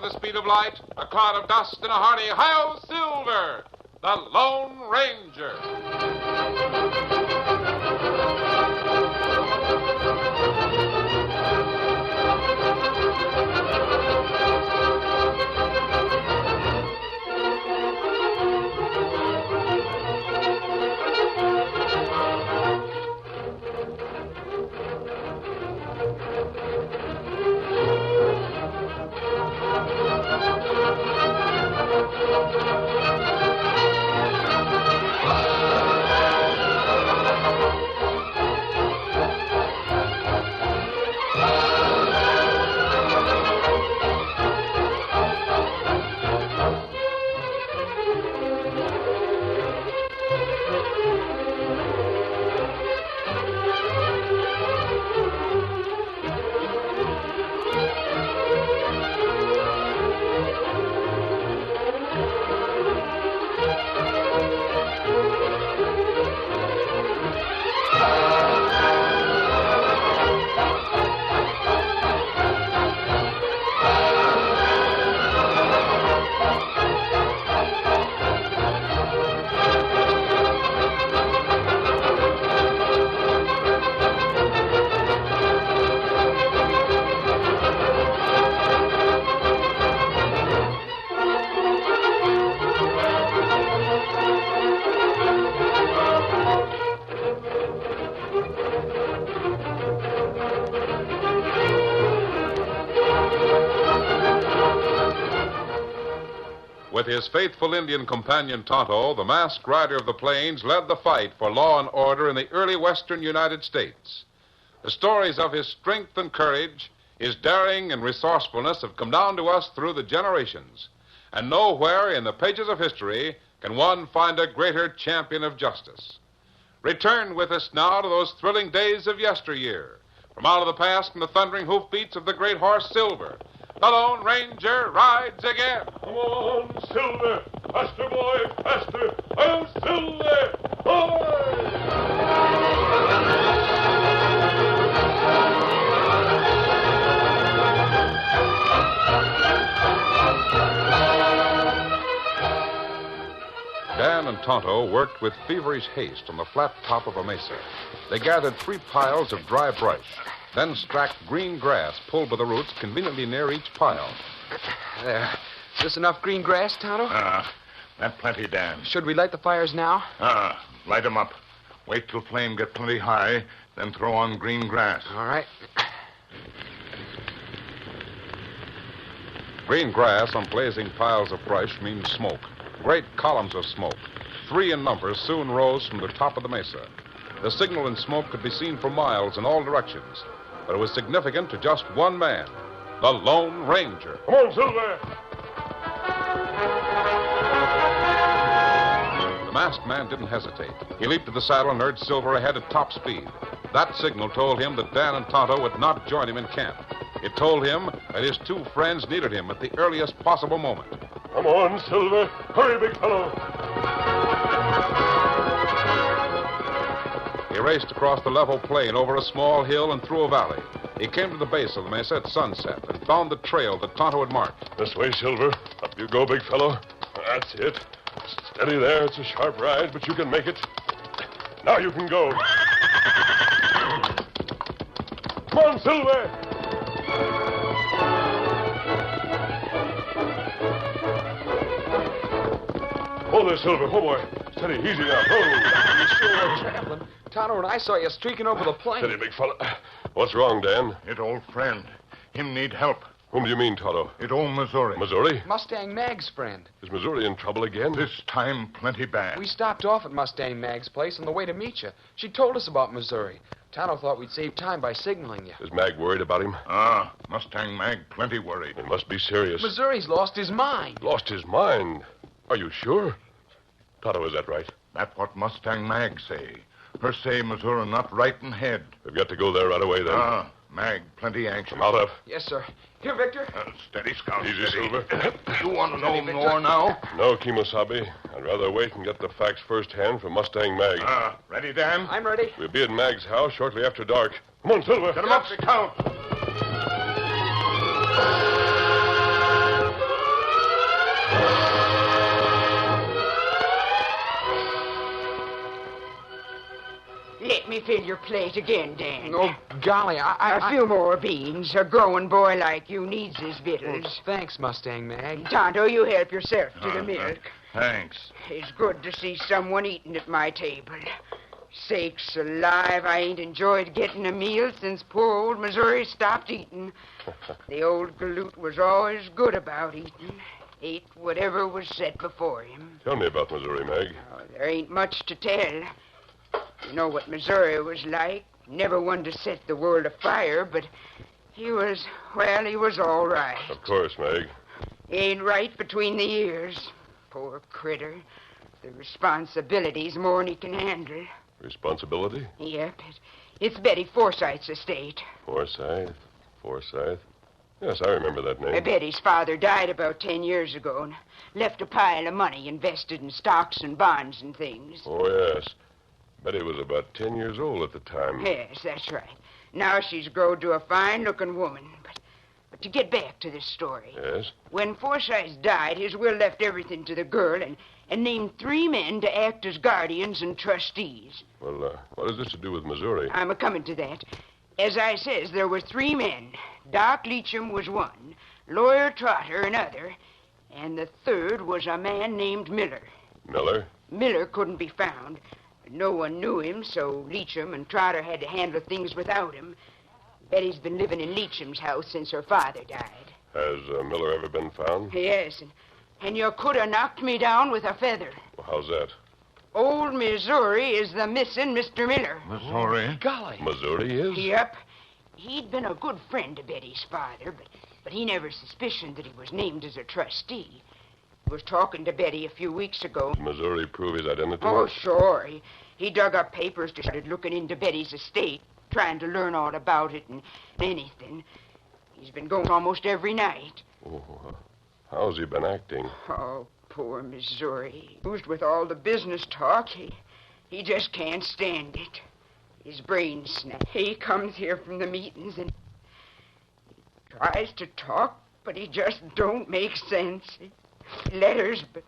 with the speed of light, a cloud of dust, and a hearty hi-yo Silver, the Lone Ranger. With his faithful Indian companion Tonto, the masked rider of the plains led the fight for law and order in the early western United States. The stories of his strength and courage, his daring and resourcefulness have come down to us through the generations. And nowhere in the pages of history can one find a greater champion of justice. Return with us now to those thrilling days of yesteryear. From out of the past and the thundering hoofbeats of the great horse Silver, the Lone Ranger rides again. Come on, Silver. Faster, boy, faster. I'm Silver. Hoy! Dan and Tonto worked with feverish haste on the flat top of a mesa. They gathered 3 piles of dry brush, then stacked green grass pulled by the roots conveniently near each pile. There. Is this enough green grass, Tonto? That plenty, Dan. Should we light the fires now? Light 'em up. Wait till flame get plenty high, then throw on green grass. All right. Green grass on blazing piles of brush means smoke. Great columns of smoke, 3 in number, soon rose from the top of the mesa. The signal in smoke could be seen for miles in all directions, but it was significant to just one man, the Lone Ranger. Come on, Silver. The masked man didn't hesitate. He leaped to the saddle and urged Silver ahead at top speed. That signal told him that Dan and Tonto would not join him in camp. It told him that his 2 friends needed him at the earliest possible moment. Come on, Silver. Hurry, big fellow. He raced across the level plain, over a small hill, and through a valley. He came to the base of the mesa at sunset and found the trail that Tonto had marked. This way, Silver. Up you go, big fellow. That's it. Steady there. It's a sharp ride, but you can make it. Now you can go. Come on, Silver. Oh, there, Silver. Oh, boy. Steady. Easy now. You sure were traveling. Tonto and I saw you streaking over the plain. Steady, big fella. What's wrong, Dan? It old friend. Him need help. Whom do you mean, Tonto? It old Missouri. Missouri? Mustang Mag's friend. Is Missouri in trouble again? This time plenty bad. We stopped off at Mustang Mag's place on the way to meet you. She told us about Missouri. Tonto thought we'd save time by signaling you. Is Mag worried about him? Mustang Mag plenty worried. It must be serious. Missouri's lost his mind. Lost his mind? Are you sure? Tonto, is that right? That's what Mustang Mag say. Her say Missouri not right in head. We've got to go there right away, then. Mag plenty anxious. Mount up. Yes, sir. Here, Victor. Steady, Scout. Easy, steady. Silver. You want to know Steady, Victor. more now? No, Kimosabe. I'd rather wait and get the facts firsthand from Mustang Mag. Ready, Dan? I'm ready. We'll be at Mag's house shortly after dark. Come on, Silver. Get him up, Scout. me fill your plate again, Dan. Oh, golly, A few more beans. A growing boy like you needs his victuals. Thanks, Mustang Mag. Tonto, you help yourself to the milk. Thanks. It's good to see someone eating at my table. Sakes alive, I ain't enjoyed getting a meal since poor old Missouri stopped eating. The old galoot was always good about eating. Ate whatever was set before him. Tell me about Missouri, Meg. Oh, there ain't much to tell. You know what Missouri was like. Never one to set the world afire, but he was all right. Of course, Meg. Ain't right between the ears. Poor critter. The responsibility's more'n he can handle. Responsibility? Yep, it's Betty Forsythe's estate. Forsythe. Yes, I remember that name. Betty's father died about 10 years ago and left a pile of money invested in stocks and bonds and things. Oh, yes. Betty was about 10 years old at the time. Yes, that's right. Now she's grown to a fine-looking woman. But to get back to this story. Yes? When Forsythe died, his will left everything to the girl and named 3 men to act as guardians and trustees. Well, what has this to do with Missouri? I'm a-coming to that. As I says, there were 3 men. Doc Leacham was one, Lawyer Trotter another, and the third was a man named Miller. Miller? Miller couldn't be found. No one knew him, so Leacham and Trotter had to handle things without him. Betty's been living in Leacham's house since her father died. Has Miller ever been found? Yes, and you could have knocked me down with a feather. Well, how's that? Old Missouri is the missing Mr. Miller. Missouri? Golly. Missouri is? Yep. He'd been a good friend to Betty's father, but he never suspicioned that he was named as a trustee. He was talking to Betty a few weeks ago. Did Missouri prove his identity? Oh, sure. He dug up papers to started looking into Betty's estate, trying to learn all about it and anything. He's been going almost every night. Oh, how's he been acting? Oh, poor Missouri. Used with all the business talk, he just can't stand it. His brain's snapped. He comes here from the meetings and he tries to talk, but he just don't make sense. Letters, but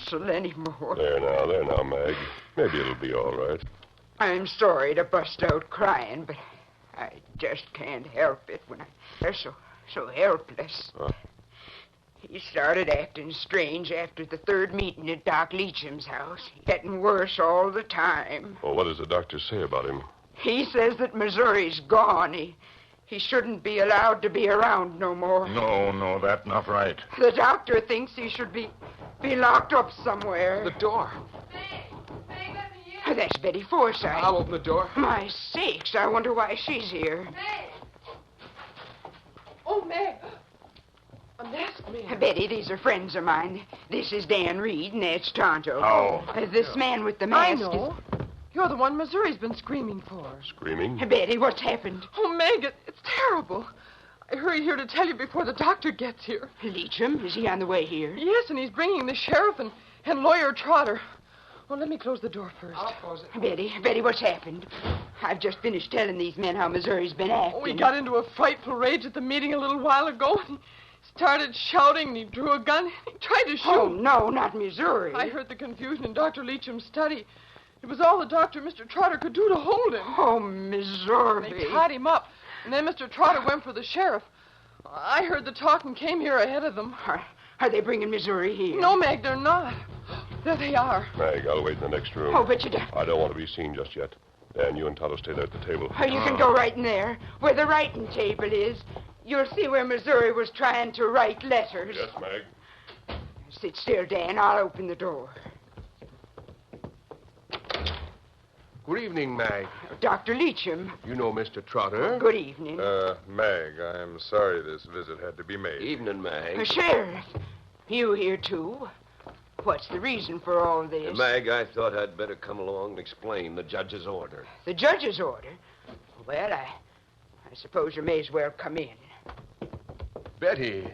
so anymore. There now, Mag. Maybe it'll be all right. I'm sorry to bust out crying, but I just can't help it when they're so helpless. Huh? He started acting strange after the 3rd meeting at Doc Leacham's house. Getting worse all the time. Well, what does the doctor say about him? He says that Missouri's gone. He shouldn't be allowed to be around no more. No, that's not right. The doctor thinks he should be locked up somewhere. The door. Meg, let me in. That's Betty Forsythe. I'll open the door. My sakes, I wonder why she's here. Meg. Oh, Meg. A masked man. Betty, these are friends of mine. This is Dan Reed, and that's Tonto. Oh. This man with the I mask know. You're the one Missouri's been screaming for. Screaming? Betty, what's happened? Oh, Meg, it's terrible. I hurried here to tell you before the doctor gets here. Leacham, is he on the way here? Yes, and he's bringing the sheriff and Lawyer Trotter. Well, let me close the door first. I'll close it. Betty, what's happened? I've just finished telling these men how Missouri's been acting. Oh, he got into a frightful rage at the meeting a little while ago. He started shouting, and he drew a gun. He tried to shoot. Oh, no, not Missouri. I heard the confusion in Dr. Leacham's study. It was all the doctor, Mr. Trotter, could do to hold him. Oh, Missouri. They tied him up, and then Mr. Trotter went for the sheriff. I heard the talk and came here ahead of them. Are they bringing Missouri here? No, Meg, they're not. There they are. Mag, I'll wait in the next room. Oh, but you don't. I don't want to be seen just yet. Dan, you and Tonto stay there at the table. Oh, you can go right in there, where the writing table is. You'll see where Missouri was trying to write letters. Yes, Mag. Sit still, Dan. I'll open the door. Good evening, Mag. Dr. Leacham. You know Mr. Trotter. Good evening. Mag, I'm sorry this visit had to be made. Evening, Mag. Sheriff, you here, too? What's the reason for all this? Mag, I thought I'd better come along and explain the judge's order. The judge's order? Well, I suppose you may as well come in. Betty,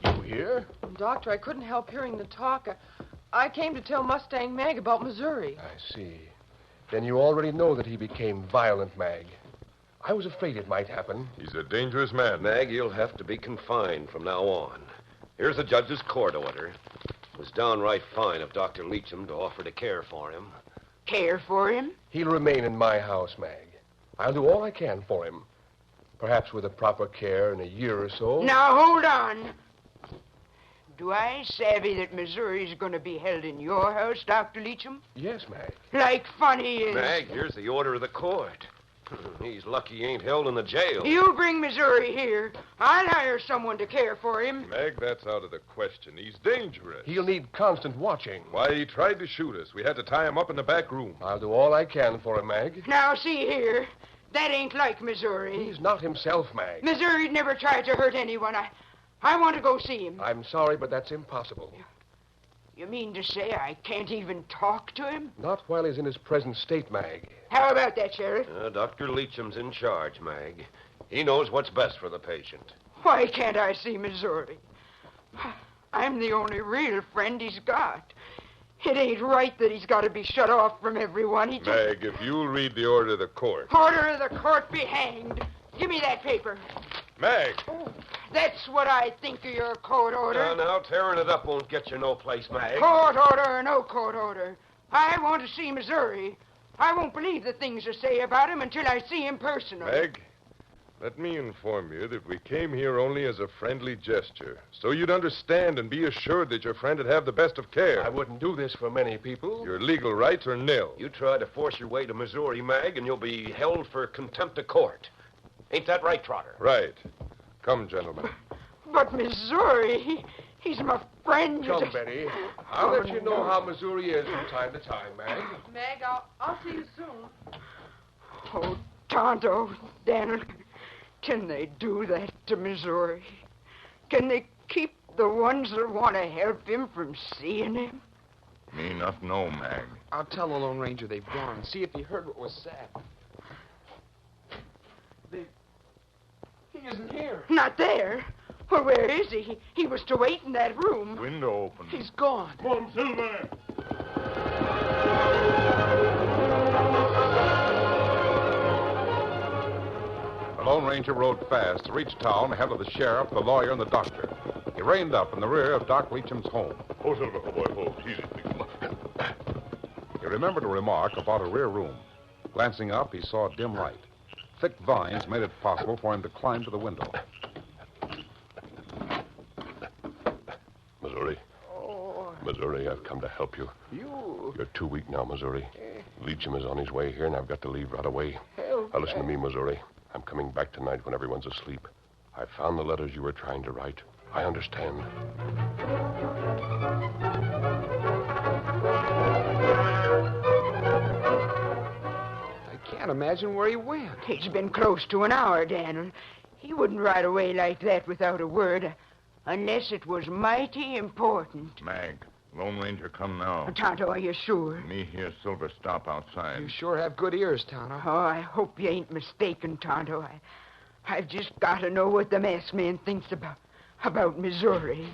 you here? Doctor, I couldn't help hearing the talk. I came to tell Mustang Mag about Missouri. I see. Then you already know that he became violent, Mag. I was afraid it might happen. He's a dangerous man. Mag, you'll have to be confined from now on. Here's the judge's court order. It was downright fine of Dr. Leacham to offer to care for him. care for him? He'll remain in my house, Mag. I'll do all I can for him. Perhaps with the proper care in a year or so. Now, hold on. Do I savvy that Missouri's going to be held in your house, Dr. Leacham? Yes, Mag. Like fun he is. Mag, here's the order of the court. He's lucky he ain't held in the jail. You bring Missouri here. I'll hire someone to care for him. Meg, that's out of the question. He's dangerous. He'll need constant watching. Why, he tried to shoot us. We had to tie him up in the back room. I'll do all I can for him, Mag. Now, see here. That ain't like Missouri. He's not himself, Mag. Missouri never tried to hurt anyone. I want to go see him. I'm sorry, but that's impossible. You mean to say I can't even talk to him? Not while he's in his present state, Mag. How about that, Sheriff? Dr. Leacham's in charge, Mag. He knows what's best for the patient. Why can't I see Missouri? I'm the only real friend he's got. It ain't right that he's got to be shut off from everyone. Meg, if you'll read the order of the court. Order of the court be hanged. Give me that paper. Meg! Oh, that's what I think of your court order. Now, tearing it up won't get you no place, Mag. Court order or no court order. I want to see Missouri. I won't believe the things you say about him until I see him personally. Meg, let me inform you that we came here only as a friendly gesture, so you'd understand and be assured that your friend would have the best of care. I wouldn't do this for many people. Your legal rights are nil. You try to force your way to Missouri, Mag, and you'll be held for contempt of court. Ain't that right, Trotter? Right. Come, gentlemen. But Missouri, he's my friend. Come, Betty. I'll let you know how Missouri is from time to time, Mag. Meg, I'll see you soon. Oh, Tonto, Daniel, can they do that to Missouri? Can they keep the ones that want to help him from seeing him? Me not know, Mag. I'll tell the Lone Ranger they've gone and see if he heard what was said. He isn't here. Not there. Well, where is he? He was to wait in that room. Window open. He's gone. Come on, Silver. The Lone Ranger rode fast to reach town ahead of the sheriff, the lawyer, and the doctor. He reined up in the rear of Doc Leacham's home. Oh, Silver, oh, boy, oh, easy. He remembered a remark about a rear room. Glancing up, he saw a dim light. Thick vines made it possible for him to climb to the window. Missouri. Oh. Missouri, I've come to help you. You You're too weak now, Missouri. Leacham is on his way here, and I've got to leave right away. help. Now, listen to me, Missouri. I'm coming back tonight when everyone's asleep. I found the letters you were trying to write. I understand. I can't imagine where he went. It's been close to an hour, Daniel. He wouldn't ride away like that without a word, unless it was mighty important. Mag, Lone Ranger come now. Tonto, are you sure? Me hear Silver stop outside. You sure have good ears, Tonto. Oh, I hope you ain't mistaken, Tonto. I've just got to know what the masked man thinks about Missouri.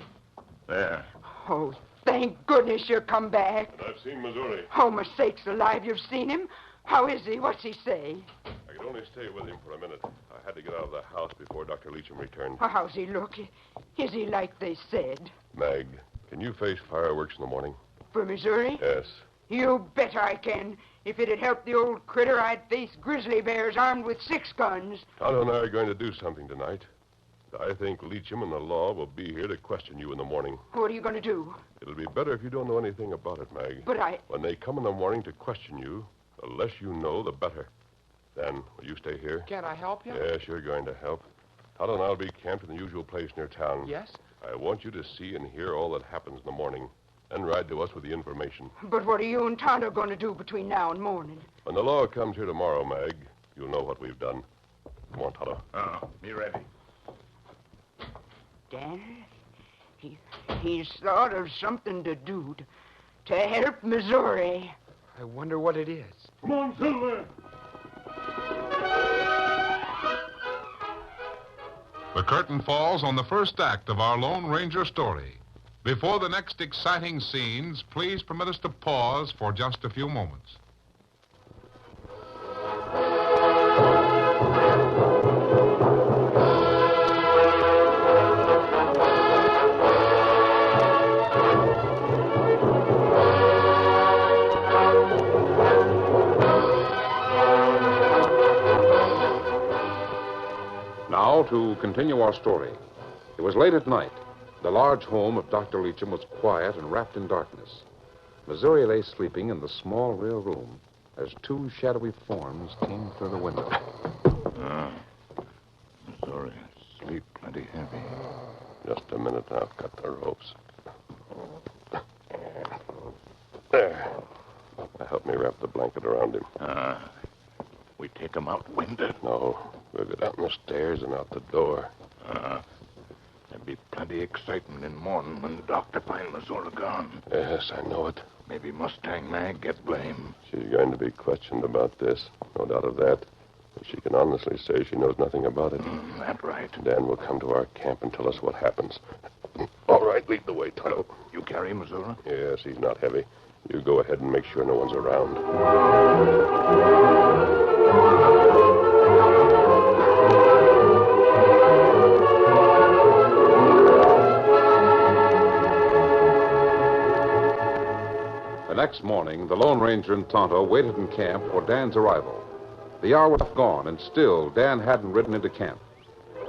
There. Oh, thank goodness you come back. I've seen Missouri. Oh, my sakes alive, you've seen him? How is he? What's he say? I could only stay with him for a minute. I had to get out of the house before Dr. Leacham returned. Oh, how's he look? Is he like they said? Mag, can you face fireworks in the morning? For Missouri? Yes. You bet I can. If it'd help the old critter, I'd face grizzly bears armed with 6 guns. Tonto and I are going to do something tonight. I think Leacham and the law will be here to question you in the morning. What are you going to do? It'll be better if you don't know anything about it, Mag. But When they come in the morning to question you, the less you know, the better. Then, will you stay here? Can't I help you? Yes, you're going to help. Tonto and I'll be camped in the usual place near town. Yes? I want you to see and hear all that happens in the morning. Then ride to us with the information. But what are you and Tonto going to do between now and morning? When the law comes here tomorrow, Mag, you'll know what we've done. Come on, Tonto. Me ready. Daniel, he's thought of something to do to help Missouri. I wonder what it is. Come on, Silver! The curtain falls on the first act of our Lone Ranger story. Before the next exciting scenes, please permit us to pause for just a few moments. Now, to continue our story. It was late at night. The large home of Dr. Leacham was quiet and wrapped in darkness. Missouri lay sleeping in the small rear room as two shadowy forms came through the window. Missouri, sleep plenty heavy. Just a minute, I'll cut the ropes. There. Now help me wrap the blanket around him. We take him out winded. No, we'll go down the stairs and out the door. There'll be plenty excitement in morning when the doctor finds Missouri gone. Yes, I know it. Maybe Mustang Mag get blame. She's going to be questioned about this. No doubt of that. But she can honestly say she knows nothing about it. That's right. Dan will come to our camp and tell us what happens. All right, lead the way, Tonto. You carry Missouri? Yes, he's not heavy. You go ahead and make sure no one's around. The next morning, the Lone Ranger and Tonto waited in camp for Dan's arrival. The hour was gone, and still Dan hadn't ridden into camp.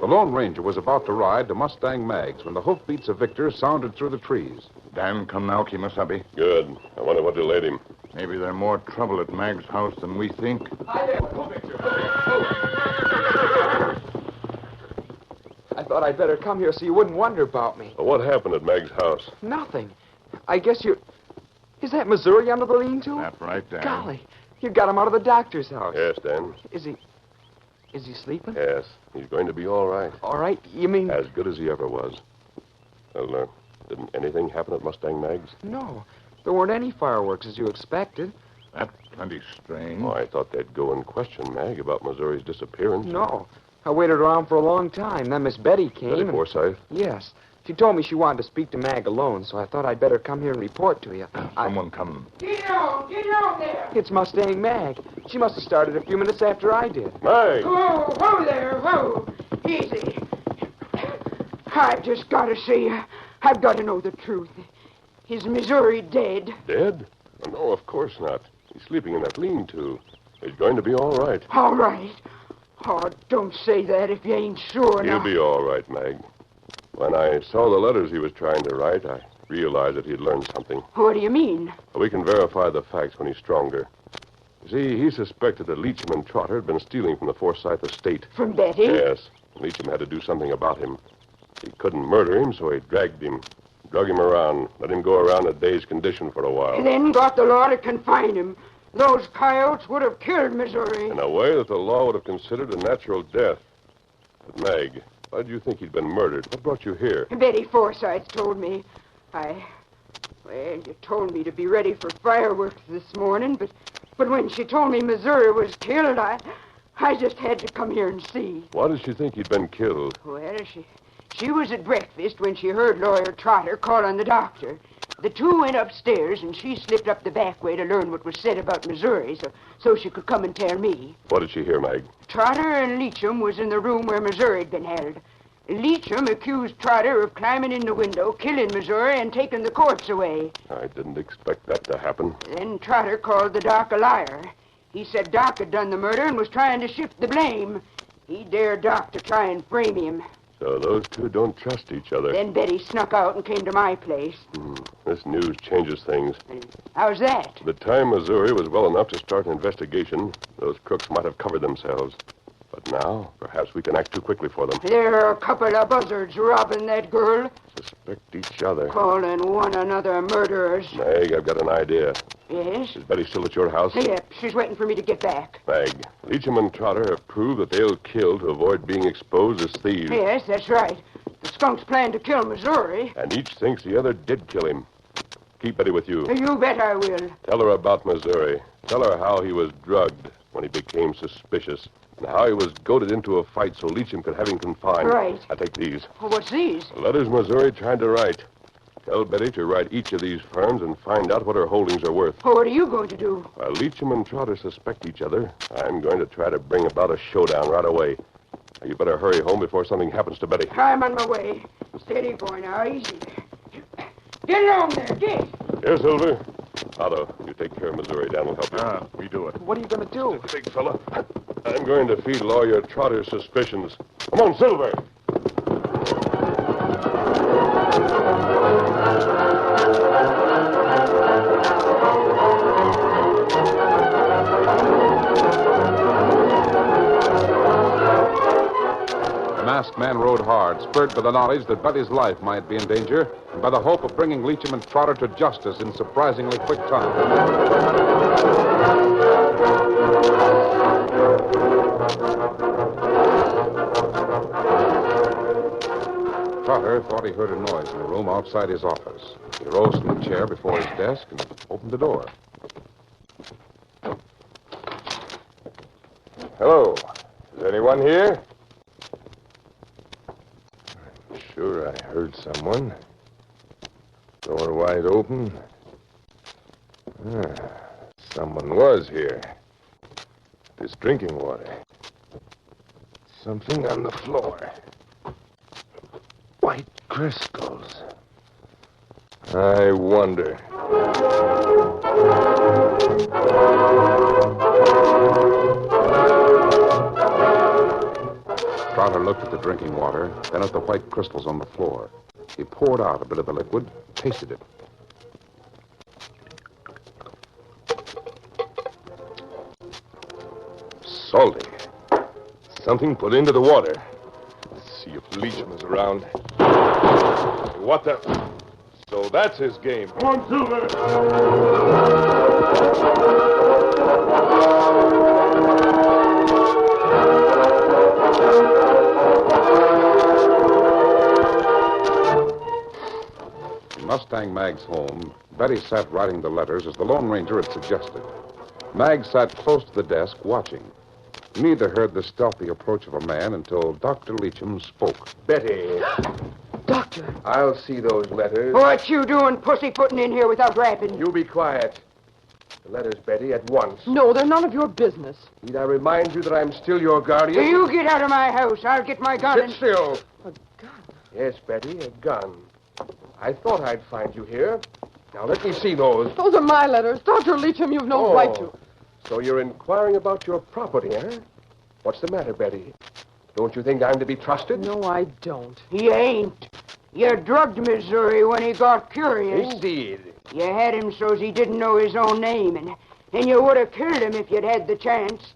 The Lone Ranger was about to ride to Mustang Mag's when the hoofbeats of Victor sounded through the trees. Dan come now, Kimasabi. Good. I wonder what delayed him. Maybe there's more trouble at Mag's house than we think. I thought I'd better come here so you wouldn't wonder about me. Well, what happened at Meg's house? Nothing. I guess you... Is that Missouri under the lean-to? That's right, Dan. Golly, you got him out of the doctor's house. Yes, Dan. Is he sleeping? Yes. He's going to be all right. All right? You mean... As good as he ever was. Well, didn't anything happen at Mustang Mag's? No. There weren't any fireworks as you expected. That's plenty strange. Oh, I thought they'd go and question Mag about Missouri's disappearance. No. I waited around for a long time. Then Miss Betty came. Betty Forsythe? Yes. She told me she wanted to speak to Mag alone, so I thought I'd better come here and report to you. Someone coming. Get on there. It's Mustang Mag. She must have started a few minutes after I did. Mag! Whoa there, whoa. Easy. I've just got to see. I've got to know the truth. Is Missouri dead? Dead? Oh, no, of course not. He's sleeping in that lean-to. He's going to be all right. All right. Oh, don't say that if you ain't sure now. He'll be all right, Mag. When I saw the letters he was trying to write, I realized that he'd learned something. What do you mean? We can verify the facts when he's stronger. You see, he suspected that Leacham and Trotter had been stealing from the Forsythe estate. From Betty? Yes. Leacham had to do something about him. He couldn't murder him, so he dragged him, drug him around, let him go around a dazed condition for a while. Then got the law to confine him. Those coyotes would have killed Missouri. In a way that the law would have considered a natural death. But, Mag, why did you think he'd been murdered? What brought you here? Betty Forsythe told me. Well, you told me to be ready for fireworks this morning, but when she told me Missouri was killed, I just had to come here and see. Why did she think he'd been killed? Well, she was at breakfast when she heard Lawyer Trotter call on the doctor. The two went upstairs, and she slipped up the back way to learn what was said about Missouri, so she could come and tell me. What did she hear, Mag? Trotter and Leacham was in the room where Missouri had been held. Leacham accused Trotter of climbing in the window, killing Missouri, and taking the corpse away. I didn't expect that to happen. Then Trotter called the doc a liar. He said Doc had done the murder and was trying to shift the blame. He dared Doc to try and frame him. So those two don't trust each other. Then Betty snuck out and came to my place. This news changes things. How's that? The time Missouri was well enough to start an investigation, those crooks might have covered themselves. But now, perhaps we can act too quickly for them. There are a couple of buzzards robbing that girl. Suspect each other. Calling one another murderers. Mag, I've got an idea. Yes? Is Betty still at your house? Yep, she's waiting for me to get back. Mag, Leacham and Trotter have proved that they'll kill to avoid being exposed as thieves. Yes, that's right. The skunks plan to kill Missouri. And each thinks the other did kill him. Keep Betty with you. You bet I will. Tell her about Missouri. Tell her how he was drugged when he became suspicious. And how he was goaded into a fight so Leacham could have him confined. Right. I take these. What's these? The letters Missouri tried to write. Tell Betty to write each of these firms and find out what her holdings are worth. What are you going to do? While Leacham and Trotter suspect each other, I'm going to try to bring about a showdown right away. Now, you better hurry home before something happens to Betty. I'm on my way. Steady, boy, now. Easy. Get along there. Get. Here, Silver. Otto, you take care of Missouri. Dan will help you. We do it. What are you going to do? Big fella. I'm going to feed Lawyer Trotter's suspicions. Come on, Silver. The masked man rode hard, spurred by the knowledge that Betty's life might be in danger, and by the hope of bringing Leacham and Trotter to justice in surprisingly quick time. Trotter thought he heard a noise in the room outside his office. He rose from the chair before his desk and opened the door. Hello. Is anyone here? I'm sure I heard someone. Door wide open. Someone was here. This drinking water. Something on the floor. White crystals. I wonder. Trotter looked at the drinking water, then at the white crystals on the floor. He poured out a bit of the liquid, tasted it. Salty. Something put into the water. Let's see if Leacham is around. What the... So that's his game. Come on, Silver. In Mustang Mag's home, Betty sat writing the letters as the Lone Ranger had suggested. Mag sat close to the desk, watching. Neither heard the stealthy approach of a man until Dr. Leacham spoke. Betty, Doctor. I'll see those letters. What you doing pussyfooting in here without rapping? You be quiet. The letters, Betty, at once. No, they're none of your business. Need I remind you that I'm still your guardian? You get out of my house. I'll get my gun Sit and... still. A gun. Yes, Betty, a gun. I thought I'd find you here. Now, let me see those. Those are my letters. Dr. Leacham, you've no right to. So you're inquiring about your property, eh? What's the matter, Betty? Don't you think I'm to be trusted? No, I don't. He ain't. You drugged Missouri when he got curious. Indeed. You had him so's he didn't know his own name, and you would have killed him if you'd had the chance.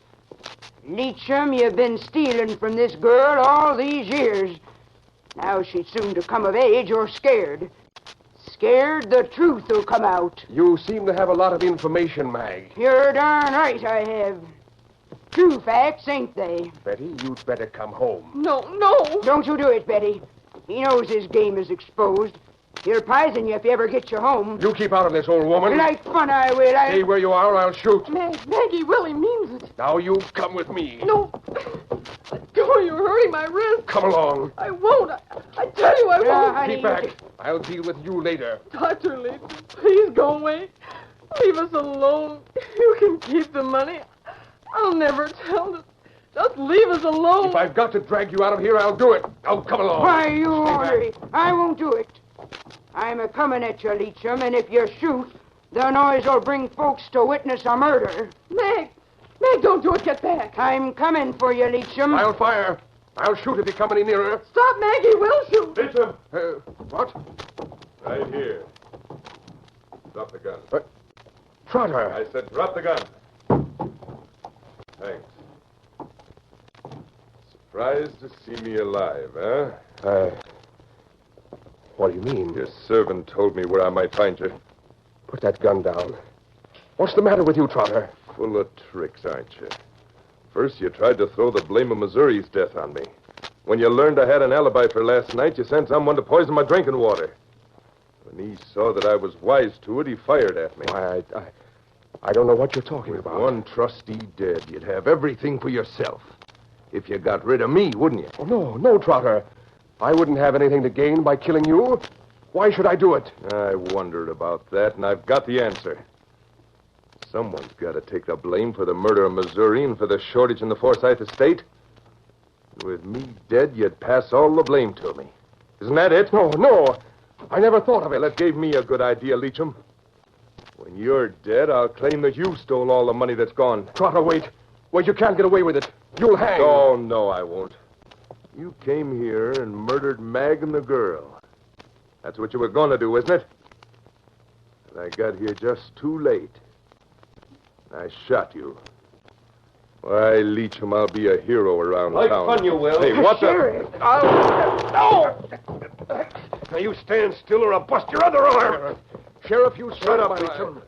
Leacham, you've been stealing from this girl all these years. Now she's soon to come of age, you're scared. Scared the truth will come out. You seem to have a lot of information, Mag. You're darn right I have. True facts, ain't they? Betty, you'd better come home. No, no. Don't you do it, Betty. He knows his game is exposed. He'll poison you if he ever gets you home. You keep out of this, old woman. Like fun I will. Stay where you are or I'll shoot. Maggie really means it. Now you come with me. No. Let go. You're hurting my wrist. Come along. I won't. I tell you I won't. honey, Keep back. I'll deal with you later. Dr. Leacham, please go away. Leave us alone. You can keep the money. I'll never tell them. Just leave us alone. If I've got to drag you out of here, I'll do it. Now come along. Why, you Stay ornery. back. I won't do it. I'm a-coming at you, Leacham, and if you shoot, the noise will bring folks to witness a murder. Meg, don't do it. Get back. I'm coming for you, Leacham. I'll fire. I'll shoot if you come any nearer. Stop, Maggie. We'll shoot. Leacham! What? Right here. Drop the gun. Trotter. I said drop the gun. Thanks. Surprised to see me alive, huh? What do you mean? Your servant told me where I might find you. Put that gun down. What's the matter with you, Trotter? Full of tricks, aren't you? First, you tried to throw the blame of Missouri's death on me. When you learned I had an alibi for last night, you sent someone to poison my drinking water. When he saw that I was wise to it, he fired at me. Why, I don't know what you're talking With about. one trustee dead, you'd have everything for yourself. If you got rid of me, wouldn't you? Oh, no, Trotter. I wouldn't have anything to gain by killing you. Why should I do it? I wondered about that, and I've got the answer. Someone's got to take the blame for the murder of Missouri and for the shortage in the Forsyth estate. With me dead, you'd pass all the blame to me. Isn't that it? No. I never thought of it. Well, that gave me a good idea, Leacham. When you're dead, I'll claim that you stole all the money that's gone. Trotter, wait. Wait, you can't get away with it. You'll hang. Oh, no, I won't. You came here and murdered Mag and the girl. That's what you were going to do, isn't it? And I got here just too late. I shot you. Why, Leacham, I'll be a hero around Like town. fun you will. Hey, what Sheriff. the... Oh! Now you stand still or I'll bust your other arm. Sheriff, you shut up, Leacham.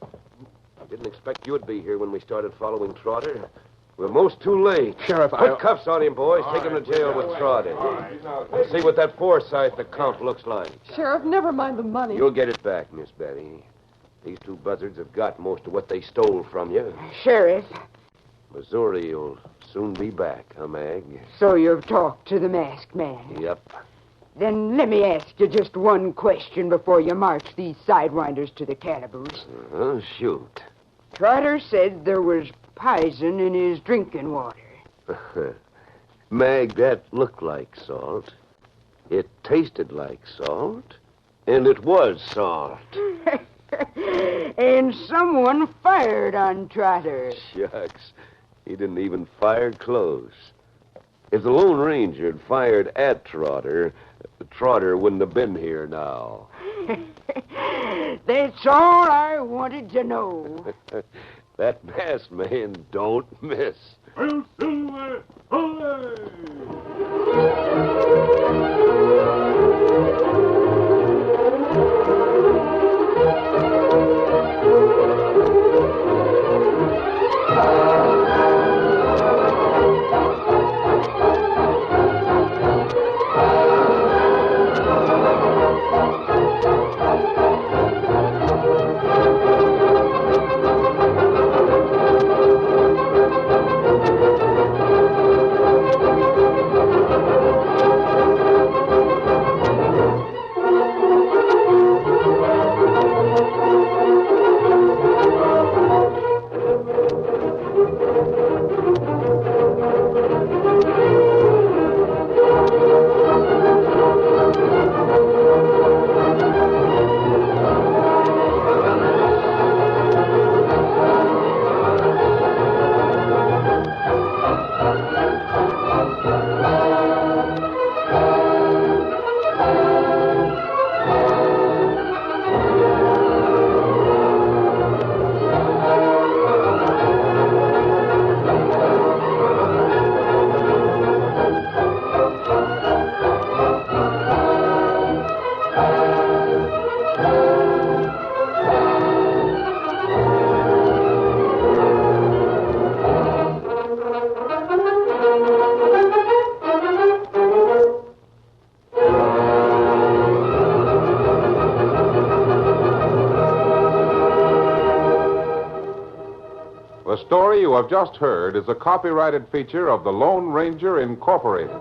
Didn't expect you'd be here when we started following Trotter. We're most too late. Sheriff, Put cuffs on him, boys. Take him to jail with Trotter. See what that Forsyth account looks like. Sheriff, never mind the money. You'll get it back, Miss Betty. These two buzzards have got most of what they stole from you. Sheriff, Missouri will soon be back, huh, Mag? so you've talked to the masked man. Yep. Then let me ask you just one question before you march these sidewinders to the calaboose. Shoot. Trotter said there was poison in his drinking water. Mag, that looked like salt. It tasted like salt. And it was salt. And someone fired on Trotter. Shucks. He didn't even fire close. If the Lone Ranger had fired at Trotter, Trotter wouldn't have been here now. That's all I wanted to know. That masked man don't miss. Well, Silver, away! The story you have just heard is a copyrighted feature of the Lone Ranger Incorporated.